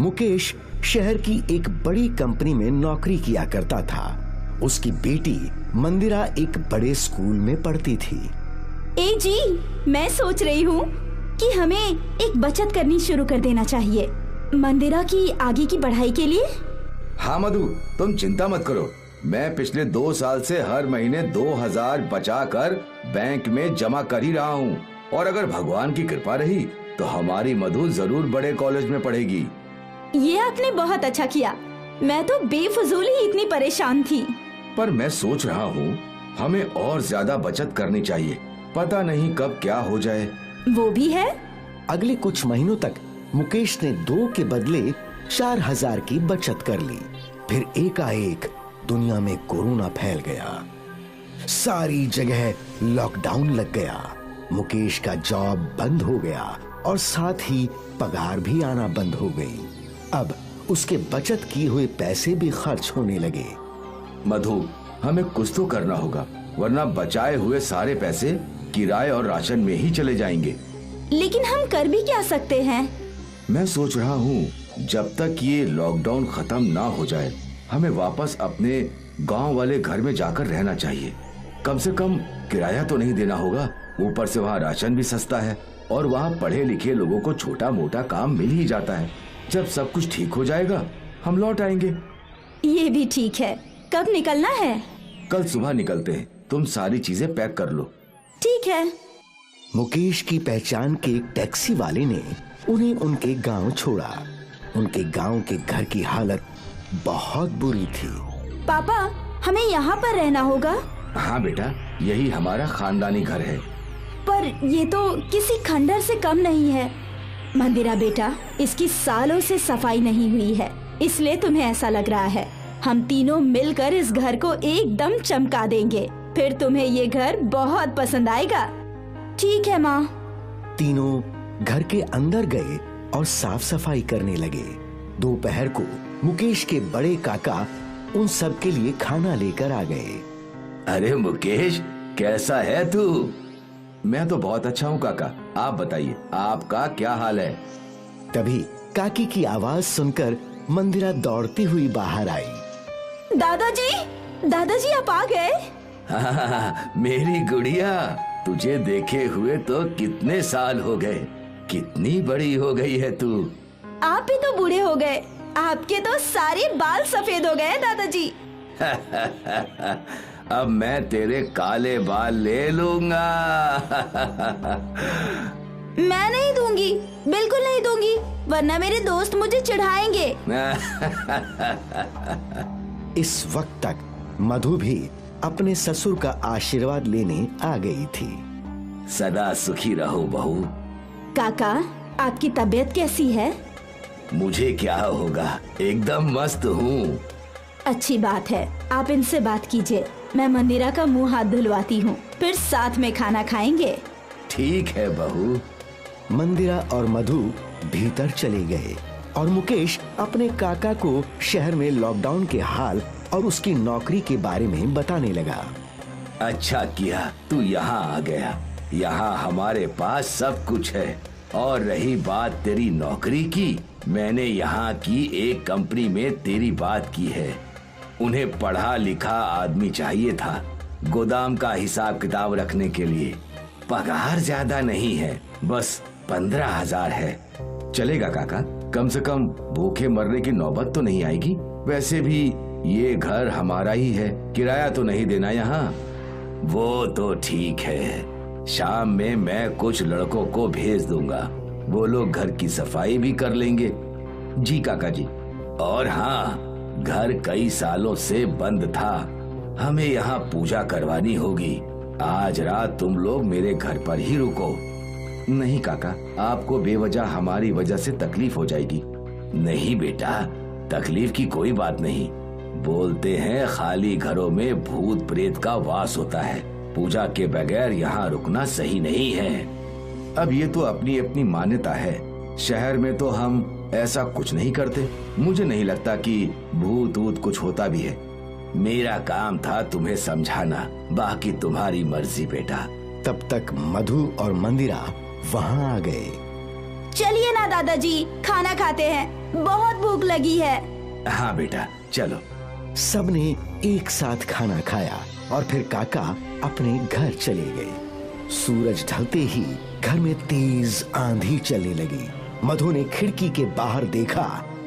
मुकेश शहर की एक बड़ी कंपनी में नौकरी किया करता था। उसकी बेटी मंदिरा एक बड़े स्कूल में पढ़ती थी। ए जी, मैं सोच रही हूँ कि हमें एक बचत करनी शुरू कर देना चाहिए मंदिरा की आगे की पढ़ाई के लिए। हाँ मधु, तुम चिंता मत करो। मैं पिछले 2 साल से हर महीने 2000 बचा कर बैंक में जमा कर ही रहा हूँ, और अगर भगवान की कृपा रही तो हमारी मधु जरूर बड़े कॉलेज में पढ़ेगी। ये आपने बहुत अच्छा किया। मैं तो बेफजूल ही इतनी परेशान थी। पर मैं सोच रहा हूँ हमें और ज्यादा बचत करनी चाहिए, पता नहीं कब क्या हो जाए। वो भी है। अगले कुछ महीनों तक मुकेश ने 2 के बदले 4000 की बचत कर ली। फिर एकाएक दुनिया में कोरोना फैल गया। सारी जगह लॉकडाउन लग गया। मुकेश का जॉब बंद हो गया और साथ ही पगार भी आना बंद हो गई। अब उसके बचत किए हुए पैसे भी खर्च होने लगे। मधु, हमें कुछ तो करना होगा, वरना बचाए हुए सारे पैसे किराए और राशन में ही चले जाएंगे। लेकिन हम कर भी क्या सकते हैं? मैं सोच रहा हूँ जब तक ये लॉकडाउन खत्म ना हो जाए हमें वापस अपने गांव वाले घर में जाकर रहना चाहिए। कम से कम किराया तो नहीं देना होगा, ऊपर से वहाँ राशन भी सस्ता है और वहाँ पढ़े लिखे लोगों को छोटा मोटा काम मिल ही जाता है। जब सब कुछ ठीक हो जाएगा हम लौट आएंगे। ये भी ठीक है। कब निकलना है? कल सुबह निकलते हैं। तुम सारी चीजें पैक कर लो। ठीक है। मुकेश की पहचान के एक टैक्सी वाले ने उन्हें उनके गांव छोड़ा। उनके गांव के घर की हालत बहुत बुरी थी। पापा, हमें यहाँ पर रहना होगा? हाँ बेटा, यही हमारा खानदानी घर है। पर ये तो किसी खंडर से कम नहीं है। मंदिरा बेटा, इसकी सालों से सफाई नहीं हुई है, इसलिए तुम्हें ऐसा लग रहा है। हम तीनों मिलकर इस घर को एकदम चमका देंगे, फिर तुम्हें ये घर बहुत पसंद आएगा। ठीक है माँ। तीनों घर के अंदर गए और साफ सफाई करने लगे। दोपहर को मुकेश के बड़े काका उन सब के लिए खाना लेकर आ गए। अरे मुकेश, कैसा है तू? मैं तो बहुत अच्छा हूँ काका, आप बताइए आपका क्या हाल है? तभी काकी की आवाज सुनकर मंदिरा दौड़ती हुई बाहर आई। दादाजी आप आ गए? हाँ, मेरी गुड़िया, तुझे देखे हुए तो कितने साल हो गए। कितनी बड़ी हो गई है तू। आप भी तो बूढ़े हो गए। आपके तो सारे बाल सफेद हो गए दादाजी। अब मैं तेरे काले बाल ले लूंगा। मैं नहीं दूंगी, बिल्कुल नहीं दूंगी, वरना मेरे दोस्त मुझे चिढ़ाएंगे। इस वक्त तक मधु भी अपने ससुर का आशीर्वाद लेने आ गई थी। सदा सुखी रहो बहू। काका, आपकी तबीयत कैसी है? मुझे क्या होगा, एकदम मस्त हूँ। अच्छी बात है, आप इनसे बात कीजिए। मैं मंदिरा का मुंह हाथ धुलवाती हूँ, फिर साथ में खाना खाएंगे। ठीक है बहू। मंदिरा और मधु भीतर चले गए और मुकेश अपने काका को शहर में लॉकडाउन के हाल और उसकी नौकरी के बारे में बताने लगा। अच्छा किया तू यहाँ आ गया। यहाँ हमारे पास सब कुछ है। और रही बात तेरी नौकरी की, मैंने यहाँ की एक कंपनी में तेरी बात की है। उन्हें पढ़ा लिखा आदमी चाहिए था गोदाम का हिसाब किताब रखने के लिए। पगार ज्यादा नहीं है, बस 15,000 है। चलेगा काका, कम से कम भूखे मरने की नौबत तो नहीं आएगी। वैसे भी ये घर हमारा ही है, किराया तो नहीं देना यहाँ। वो तो ठीक है, शाम में मैं कुछ लड़कों को भेज दूंगा, वो लोग घर की सफाई भी कर लेंगे। जी काका जी। और हाँ, घर कई सालों से बंद था, हमें यहाँ पूजा करवानी होगी। आज रात तुम लोग मेरे घर पर ही रुको। नहीं काका, आपको बेवजह हमारी वजह से तकलीफ हो जाएगी। नहीं बेटा, तकलीफ की कोई बात नहीं। बोलते हैं खाली घरों में भूत प्रेत का वास होता है, पूजा के बगैर यहाँ रुकना सही नहीं है। अब ये तो अपनी अपनी मान्यता है। शहर में तो हम ऐसा कुछ नहीं करते। मुझे नहीं लगता कि भूत ऊत कुछ होता भी है। मेरा काम था तुम्हें समझाना, बाकी तुम्हारी मर्जी बेटा। तब तक मधु और मंदिरा वहाँ आ गए। चलिए ना दादाजी, खाना खाते हैं। बहुत भूख लगी है। हाँ बेटा चलो। सबने एक साथ खाना खाया और फिर काका अपने घर चले गए। सूरज ढलते ही घर में तेज आंधी चलने लगी। मधु ने खिड़की के बाहर देखा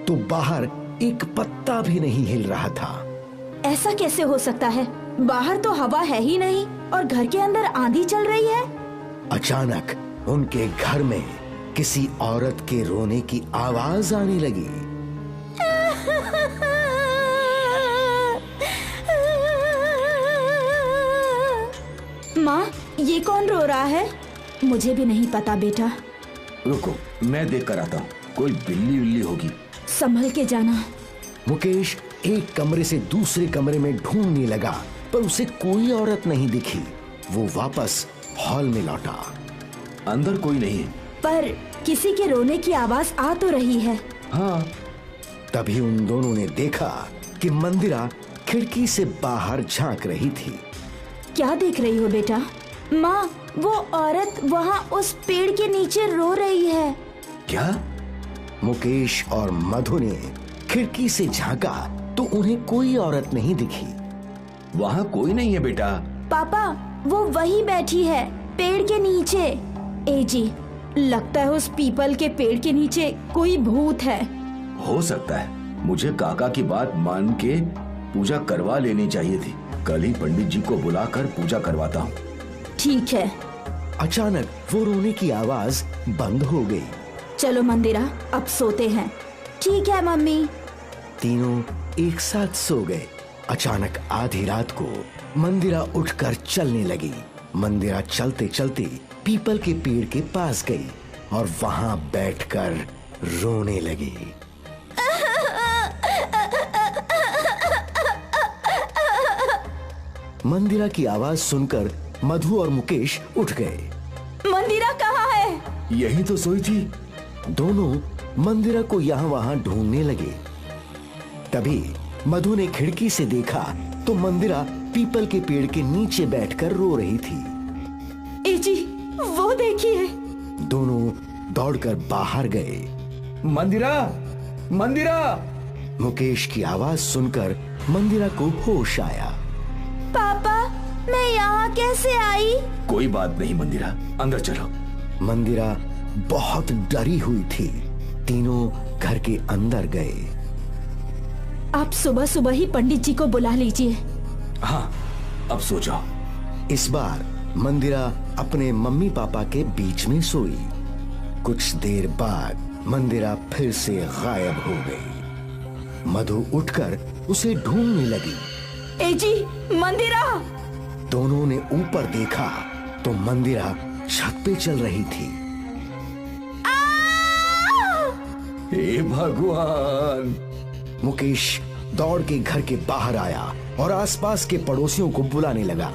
तो बाहर एक पत्ता भी नहीं हिल रहा था। ऐसा कैसे हो सकता है? बाहर तो हवा है ही नहीं और घर के अंदर आंधी चल रही है। अचानक उनके घर में किसी औरत के रोने की आवाज आने लगी। माँ, ये कौन रो रहा है? मुझे भी नहीं पता बेटा। रुको मैं देख कर आता हूँ, कोई बिल्ली उल्ली होगी। संभल के जाना। मुकेश एक कमरे से दूसरे कमरे में ढूंढने लगा पर उसे कोई औरत नहीं दिखी। वो वापस हॉल में लौटा। अंदर कोई नहीं है। पर किसी के रोने की आवाज आ तो रही है। हाँ। तभी उन दोनों ने देखा कि मंदिरा खिड़की से बाहर झांक रही थी। क्या देख रही हो बेटा? माँ, वो औरत वहाँ उस पेड़ के नीचे रो रही है। क्या? मुकेश और मधु ने खिड़की से झांका तो उन्हें कोई औरत नहीं दिखी। वहाँ कोई नहीं है बेटा। पापा, वो वही बैठी है पेड़ के नीचे। ए जी, लगता है उस पीपल के पेड़ के नीचे कोई भूत है। हो सकता है। मुझे काका की बात मान के पूजा करवा लेनी चाहिए थी। कल ही पंडित जी को बुलाकर पूजा करवाता हूँ। ठीक है। अचानक वो रोने की आवाज बंद हो गई। चलो मंदिरा, अब सोते हैं। ठीक है मम्मी। तीनों एक साथ सो गए। अचानक आधी रात को मंदिरा उठकर चलने लगी। मंदिरा चलते चलते पीपल के पेड़ के पास गई और वहां बैठकर रोने लगी। मंदिरा की आवाज सुनकर मधु और मुकेश उठ गए। मंदिरा कहाँ है? यही तो सोई थी। दोनों मंदिरा को यहाँ वहां ढूंढने लगे। तभी मधु ने खिड़की से देखा तो मंदिरा पीपल के पेड़ के नीचे बैठकर रो रही थी। ए जी, वो देखिए। दोनों दौड़कर बाहर गए। मंदिरा, मंदिरा! मुकेश की आवाज सुनकर मंदिरा को होश आया। पापा, मैं यहाँ कैसे आई? कोई बात नहीं मंदिरा, अंदर चलो। मंदिरा बहुत डरी हुई थी। तीनों घर के अंदर गए। आप सुबह सुबह ही पंडित जी को बुला लीजिए। हाँ, अब सो जाओ। इस बार मंदिरा अपने मम्मी पापा के बीच में सोई। कुछ देर बाद मंदिरा फिर से गायब हो गई। मधु उठकर उसे ढूंढने लगी। ए जी, मंदिरा! दोनों ने ऊपर देखा तो मंदिरा छत पे चल रही थी। हे भगवान! मुकेश दौड़ के घर के बाहर आया और आसपास के पड़ोसियों को बुलाने लगा।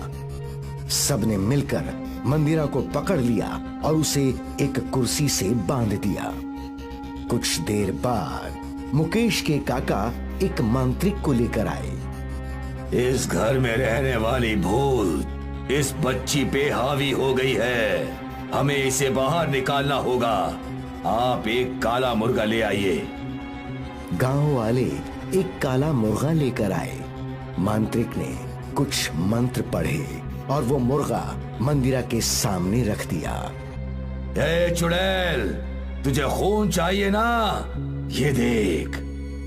सबने मिलकर मंदिरा को पकड़ लिया और उसे एक कुर्सी से बांध दिया। कुछ देर बाद मुकेश के काका एक मांत्रिक को लेकर आए। इस घर में रहने वाली भूत इस बच्ची पे हावी हो गई है। हमें इसे बाहर निकालना होगा। आप एक काला मुर्गा ले आइए। गांव वाले एक काला मुर्गा लेकर आए। मांत्रिक ने कुछ मंत्र पढ़े और वो मुर्गा मंदिरा के सामने रख दिया। ए चुड़ैल, तुझे खून चाहिए ना? ये देख।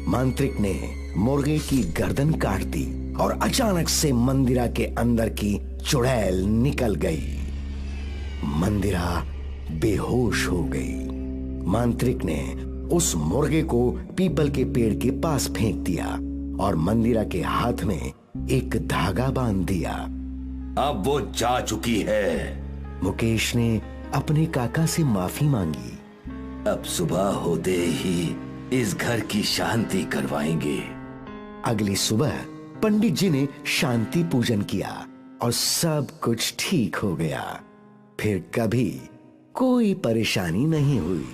मांत्रिक ने मुर्गे की गर्दन काट दी और अचानक से मंदिरा के अंदर की चुड़ैल निकल गई। मंदिरा बेहोश हो गई। मांत्रिक ने उस मुर्गे को पीपल के पेड़ के पास फेंक दिया और मंदिरा के हाथ में एक धागा बांध दिया। अब वो जा चुकी है। मुकेश ने अपने काका से माफी मांगी। अब सुबह होते ही इस घर की शांति करवाएंगे। अगली सुबह पंडित जी ने शांति पूजन किया और सब कुछ ठीक हो गया। फिर कभी कोई परेशानी नहीं हुई।